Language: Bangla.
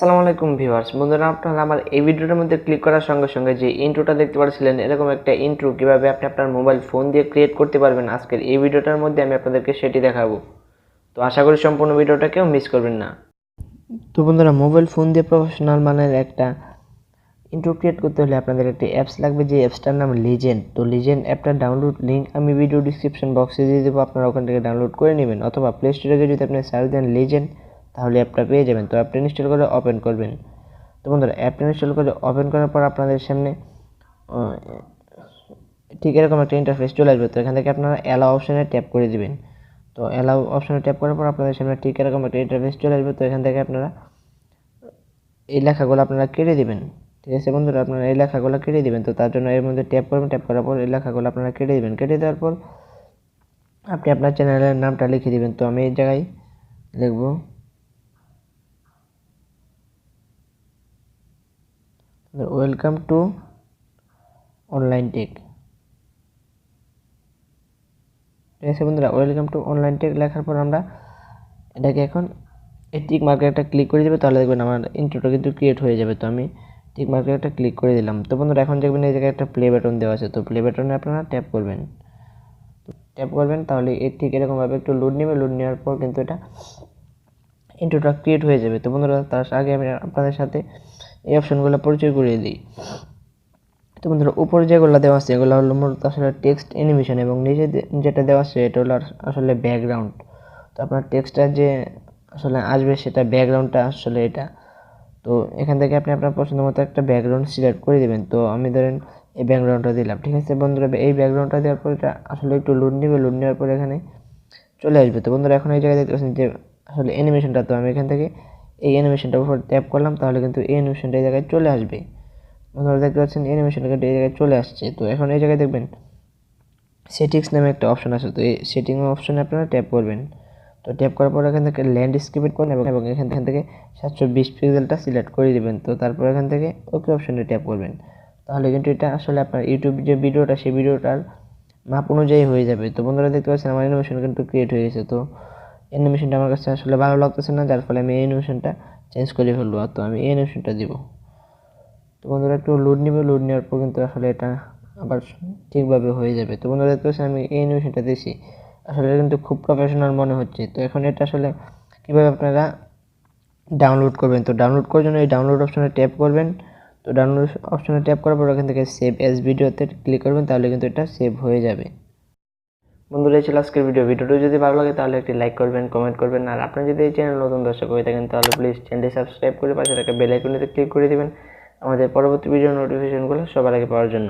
আসসালামু আলাইকুম ভিউয়ার্স, বন্ধুরা আপনারা আমার এই ভিডিওটার মধ্যে ক্লিক করার সঙ্গে সঙ্গে যে ইন্ট্রোটা দেখতে পাচ্ছিলেন, এরকম একটা ইন্ট্রো কিভাবে আপনি আপনার মোবাইল ফোন দিয়ে ক্রিয়েট করতে পারবেন, আজকের এই ভিডিওটার মধ্যে আমি আপনাদেরকে সেটি দেখাবো। তো আশা করি সম্পূর্ণ ভিডিওটা কেউ মিস করবেন না। তো বন্ধুরা, মোবাইল ফোন দিয়ে প্রফেশনাল মানের একটা ইন্ট্রো ক্রিয়েট করতে হলে আপনাদের একটি অ্যাপস লাগবে, যে অ্যাপসটার নাম লিজেন্ড। তো লিজেন্ড অ্যাপটার ডাউনলোড লিঙ্ক আমি ভিডিও ডিসক্রিপশন বক্সে দিয়ে দেবো, আপনারা ওখান থেকে ডাউনলোড করে নেবেন, অথবা প্লে স্টোরে গিয়ে যদি আপনি সার্চ দেন লিজেন্ড, তাহলে অ্যাপটা পেয়ে যাবেন। তো অ্যাপটা ইনস্টল করে ওপেন করবেন। তো বন্ধুরা, অ্যাপটা ইনস্টল করে ওপেন করার পর আপনাদের সামনে ঠিক এরকম একটা ইন্টারফেস চলে আসবে। তো এখান থেকে আপনারা অ্যালাউ অপশানে ট্যাপ করে দিবেন। তো অ্যালাউ অপশানে ট্যাপ করার পর আপনাদের সামনে ঠিক এরকম একটা ইন্টারফেস চলে আসবে। তো এখান থেকে আপনারা এই লেখাগুলো আপনারা কেটে দিবেন। ঠিক আছে বন্ধুরা, আপনারা এই লেখাগুলো কেটে দিবেন। তো তার জন্য এর মধ্যে ট্যাপ করবেন, ট্যাপ করার পর এই লেখাগুলো আপনারা কেটে দিবেন। কেটে দেওয়ার পর আপনি আপনার চ্যানেলের নামটা লিখে দিবেন। তো আমি এই জায়গায় লিখব ওয়েলকাম টু অনলাইন টেক। ঠিক আছে বন্ধুরা, ওয়েলকাম টু অনলাইন টেক লেখার পর আমরা এটাকে এখন এই টিক মার্কে একটা ক্লিক করে দেবে, তাহলে দেখবেন আমার ইন্ট্রোটা কিন্তু ক্রিয়েট হয়ে যাবে। তো আমি টিক মার্কে একটা ক্লিক করে দিলাম। তো বন্ধুরা, এখন দেখবেন এই জায়গায় একটা প্লে বাটন দেওয়া আছে। তো প্লে বাটনে আপনারা ট্যাপ করবেন। ট্যাপ করবেন, তাহলে ঠিক এরকমভাবে একটু লোড নেবে। লোড নেওয়ার পর কিন্তু এটা ইন্ট্রোটা ক্রিয়েট হয়ে যাবে। তো বন্ধুরা, তার আগে আমি আপনাদের সাথে এই অপশনগুলো পরিচয় করিয়ে দিই। তো বন্ধুরা, উপরে যেগুলো দেওয়া আছে এগুলো হলো মূলত আসলে টেক্সট অ্যানিমেশন, এবং নিচে যেটা দেওয়া আছে এটা হলো আসলে ব্যাকগ্রাউন্ড। তো আপনার টেক্সটটা যে আসলে আসবে সেটা ব্যাকগ্রাউন্ডটা আসলে এটা। তো এখান থেকে আপনি আপনার পছন্দ মতো একটা ব্যাকগ্রাউন্ড সিলেক্ট করে দেবেন। তো আমি ধরেন এই ব্যাকগ্রাউন্ডটা দিলাম। ঠিক আছে বন্ধুরা, এই ব্যাকগ্রাউন্ডটা দেওয়ার পর এটা আসলে একটু লোড নেবে। লোড নেওয়ার পর এখানে চলে আসবে। তো বন্ধুরা, এখন এই জায়গায় দেখতে পাচ্ছেন যে আসলে অ্যানিমেশনটা, তো আমি এখান থেকে এই অ্যানিমেশনটার উপর ট্যাপ করলাম, তাহলে কিন্তু এই অ্যানিমেশনটা এই জায়গায় চলে আসবে। বন্ধুরা দেখতে পাচ্ছেন অ্যানিমেশনটা কিন্তু এই জায়গায় চলে আসছে। তো এখন এই জায়গায় দেখবেন সেটিংস নামে একটা অপশন আছে। তো এই সেটিং অপশনে আপনারা ট্যাপ করবেন। তো ট্যাপ করার পর এখান থেকে ল্যান্ডস্কেপ করুন, এবং এখান থেকে 720 পিক্সেলটা সিলেক্ট করে দিবেন। তো তারপর এখান থেকে ওকে অপশনে ট্যাপ করবেন, তাহলে কিন্তু এটা আসলে আপনার ইউটিউব যে ভিডিওটা, সেই ভিডিওটার মাপ অনুযায়ী হয়ে যাবে। তো বন্ধুরা দেখতে পাচ্ছেন আমার অ্যানিমেশন কিন্তু ক্রিয়েট হয়ে গেছে। তো অ্যানিমেশনটা আমার কাছে আসলে ভালো লাগতেছে না, যার ফলে আমি এই অ্যানিমেশনটা চেঞ্জ করে ফেলবো। তো আমি এই অ্যানিমেশনটা দিব। তো বন্ধুরা, একটু লোড নিবে। লোড নেওয়ার পর কিন্তু আসলে এটা আবার ঠিকভাবে হয়ে যাবে। তো বন্ধুরা দেখতে পাচ্ছেন আমি এই অ্যানিমেশনটা দিয়েছি, আসলে এটা কিন্তু খুব প্রফেশনাল মনে হচ্ছে। তো এখন এটা আসলে কীভাবে আপনারা ডাউনলোড করবেন, তো ডাউনলোড করার জন্য এই ডাউনলোড অপশনে ট্যাপ করবেন। তো ডাউনলোড অপশনে ট্যাপ করার পর এখান থেকে সেভ অ্যাজ ভিডিওতে ক্লিক করবেন, তাহলে কিন্তু এটা সেভ হয়ে যাবে। বন্ধুরা, এই ছিল আজকের ভিডিওটি যদি ভালো লাগে তাহলে একটি লাইক করবেন, কমেন্ট করবেন, আর আপনি যদি এই চ্যানেল নতুন দর্শক হয়ে থাকেন তাহলে প্লিজ চ্যানেলটি সাবস্ক্রাইব করে পাশে থাকা বেল আইকনটিতে ক্লিক করে দিবেন আমাদের পরবর্তী ভিডিও নোটিফিকেশনগুলো সবার আগে পাওয়ার জন্য।